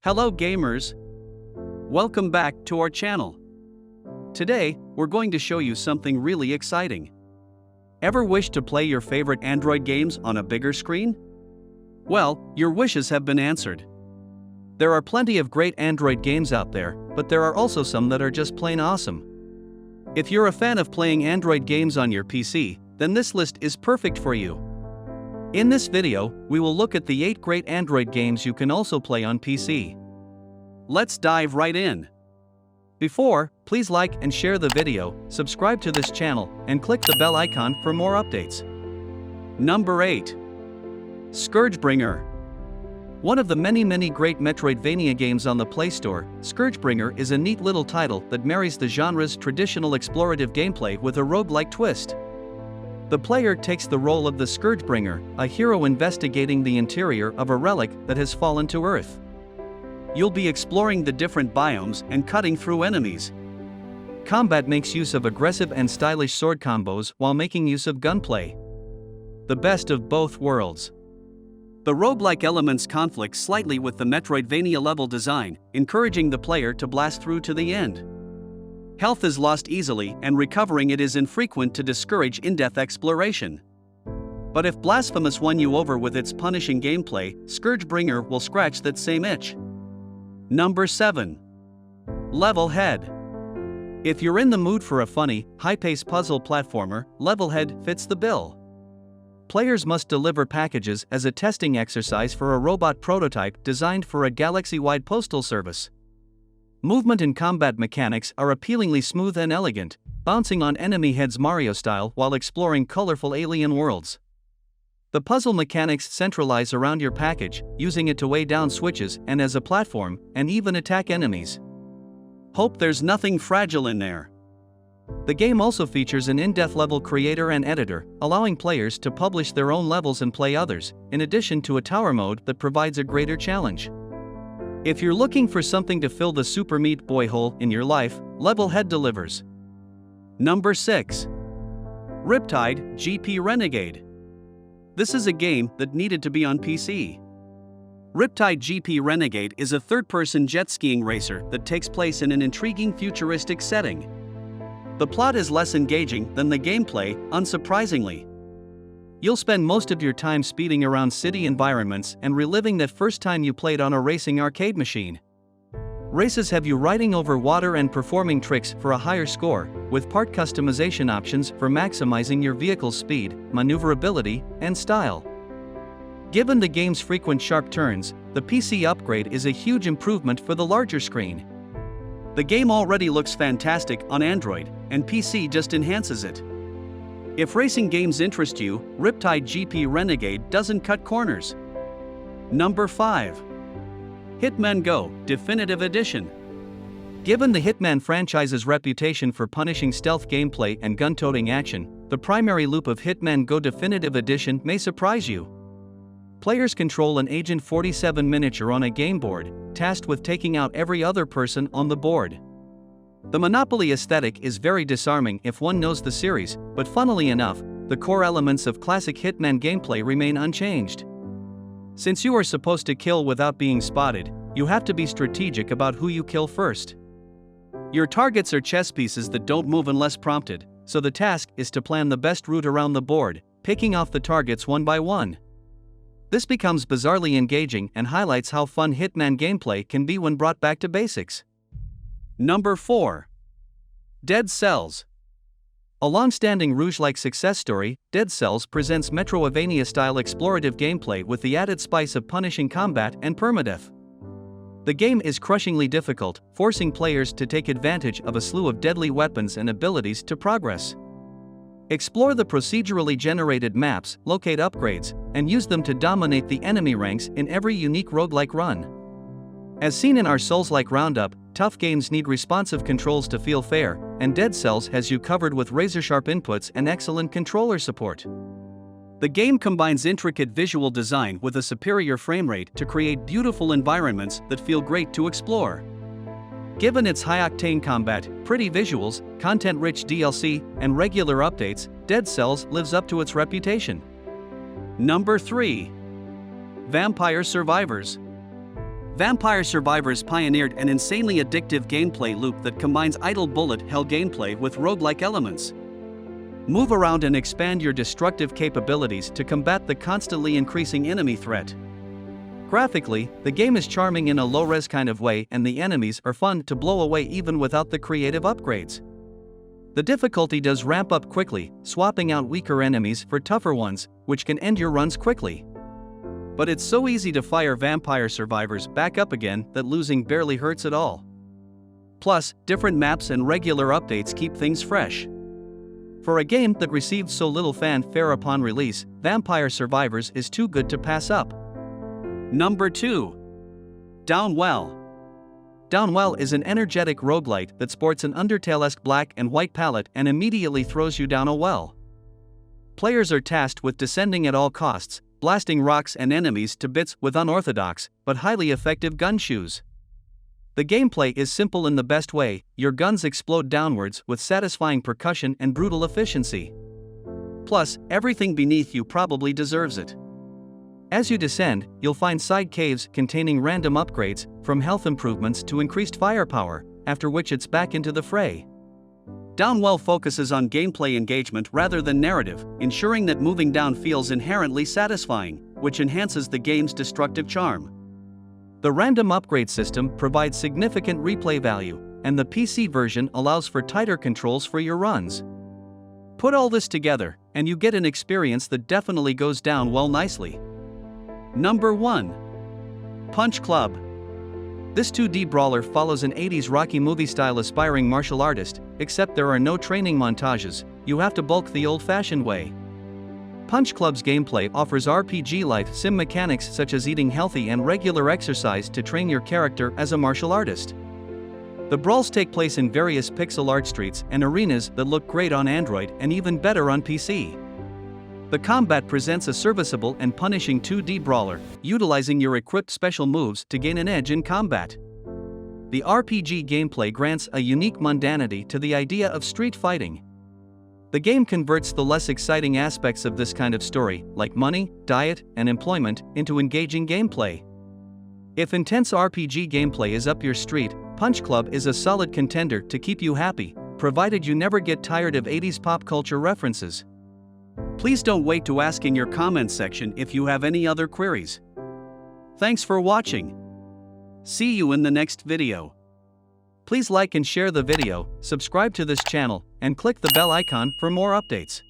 Hello gamers! Welcome back to our channel. Today, we're going to show you something really exciting. Ever wished to play your favorite Android games on a bigger screen? Well, your wishes have been answered. There are plenty of great Android games out there, but there are also some that are just plain awesome. If you're a fan of playing Android games on your PC, then this list is perfect for you. In this video, we will look at the 8 great Android games you can also play on PC. Let's dive right in. Before, please like and share the video, subscribe to this channel, and click the bell icon for more updates. Number 8. ScourgeBringer. One of the many great Metroidvania games on the Play Store, ScourgeBringer is a neat little title that marries the genre's traditional explorative gameplay with a roguelike twist. The player takes the role of the ScourgeBringer, a hero investigating the interior of a relic that has fallen to Earth. You'll be exploring the different biomes and cutting through enemies. Combat makes use of aggressive and stylish sword combos while making use of gunplay. The best of both worlds. The roguelike elements conflict slightly with the Metroidvania level design, encouraging the player to blast through to the end. Health is lost easily and recovering it is infrequent to discourage in-depth exploration. But if Blasphemous won you over with its punishing gameplay, ScourgeBringer will scratch that same itch. Number 7. Levelhead. If you're in the mood for a funny, high-paced puzzle platformer, Levelhead fits the bill. Players must deliver packages as a testing exercise for a robot prototype designed for a galaxy-wide postal service. Movement and combat mechanics are appealingly smooth and elegant, bouncing on enemy heads Mario style while exploring colorful alien worlds. The puzzle mechanics centralize around your package, using it to weigh down switches and as a platform, and even attack enemies. Hope there's nothing fragile in there. The game also features an in-depth level creator and editor, allowing players to publish their own levels and play others, in addition to a tower mode that provides a greater challenge. If you're looking for something to fill the Super Meat Boy hole in your life, Levelhead delivers. Number 6. Riptide GP Renegade. This is a game that needed to be on PC. Riptide GP Renegade is a third-person jet skiing racer that takes place in an intriguing futuristic setting. The plot is less engaging than the gameplay, unsurprisingly. You'll spend most of your time speeding around city environments and reliving that first time you played on a racing arcade machine. Races have you riding over water and performing tricks for a higher score, with part customization options for maximizing your vehicle's speed, maneuverability, and style. Given the game's frequent sharp turns, the PC upgrade is a huge improvement for the larger screen. The game already looks fantastic on Android, and PC just enhances it. If racing games interest you, Riptide GP Renegade doesn't cut corners. Number 5. Hitman Go Definitive Edition. Given the Hitman franchise's reputation for punishing stealth gameplay and gun-toting action, the primary loop of Hitman Go Definitive Edition may surprise you. Players control an Agent 47 miniature on a game board, tasked with taking out every other person on the board. The Monopoly aesthetic is very disarming if one knows the series, but funnily enough, the core elements of classic Hitman gameplay remain unchanged. Since you are supposed to kill without being spotted, you have to be strategic about who you kill first. Your targets are chess pieces that don't move unless prompted, so the task is to plan the best route around the board, picking off the targets one by one. This becomes bizarrely engaging and highlights how fun Hitman gameplay can be when brought back to basics. Number 4. Dead Cells. A long-standing Rouge-like success story, Dead Cells presents Metroidvania-style explorative gameplay with the added spice of punishing combat and permadeath. The game is crushingly difficult, forcing players to take advantage of a slew of deadly weapons and abilities to progress. Explore the procedurally generated maps, locate upgrades, and use them to dominate the enemy ranks in every unique roguelike run. As seen in our Souls-like roundup, tough games need responsive controls to feel fair, and Dead Cells has you covered with razor-sharp inputs and excellent controller support. The game combines intricate visual design with a superior frame rate to create beautiful environments that feel great to explore. Given its high-octane combat, pretty visuals, content-rich DLC, and regular updates, Dead Cells lives up to its reputation. Number 3. Vampire Survivors. Vampire Survivors pioneered an insanely addictive gameplay loop that combines idle bullet hell gameplay with roguelike elements. Move around and expand your destructive capabilities to combat the constantly increasing enemy threat. Graphically, the game is charming in a low-res kind of way, and the enemies are fun to blow away even without the creative upgrades. The difficulty does ramp up quickly, swapping out weaker enemies for tougher ones, which can end your runs quickly. But it's so easy to fire Vampire Survivors back up again that losing barely hurts at all. Plus, different maps and regular updates keep things fresh. For a game that received so little fanfare upon release, Vampire Survivors is too good to pass up. Number 2. Downwell. Downwell is an energetic roguelite that sports an Undertale-esque black and white palette and immediately throws you down a well. Players are tasked with descending at all costs, blasting rocks and enemies to bits with unorthodox, but highly effective gun shoes. The gameplay is simple in the best way. Your guns explode downwards with satisfying percussion and brutal efficiency. Plus, everything beneath you probably deserves it. As you descend, you'll find side caves containing random upgrades, from health improvements to increased firepower, after which it's back into the fray. Downwell focuses on gameplay engagement rather than narrative, ensuring that moving down feels inherently satisfying, which enhances the game's destructive charm. The random upgrade system provides significant replay value, and the PC version allows for tighter controls for your runs. Put all this together, and you get an experience that definitely goes down well nicely. Number 1. Punch Club. This 2D brawler follows an 80s Rocky movie-style aspiring martial artist, except there are no training montages. You have to bulk the old-fashioned way. Punch Club's gameplay offers RPG-like sim mechanics such as eating healthy and regular exercise to train your character as a martial artist. The brawls take place in various pixel art streets and arenas that look great on Android and even better on PC. The combat presents a serviceable and punishing 2D brawler, utilizing your equipped special moves to gain an edge in combat. The RPG gameplay grants a unique mundanity to the idea of street fighting. The game converts the less exciting aspects of this kind of story, like money, diet, and employment, into engaging gameplay. If intense RPG gameplay is up your street, Punch Club is a solid contender to keep you happy, provided you never get tired of 80s pop culture references. Please don't wait to ask in your comments section if you have any other queries. Thanks for watching. See you in the next video. Please like and share the video, subscribe to this channel, and click the bell icon for more updates.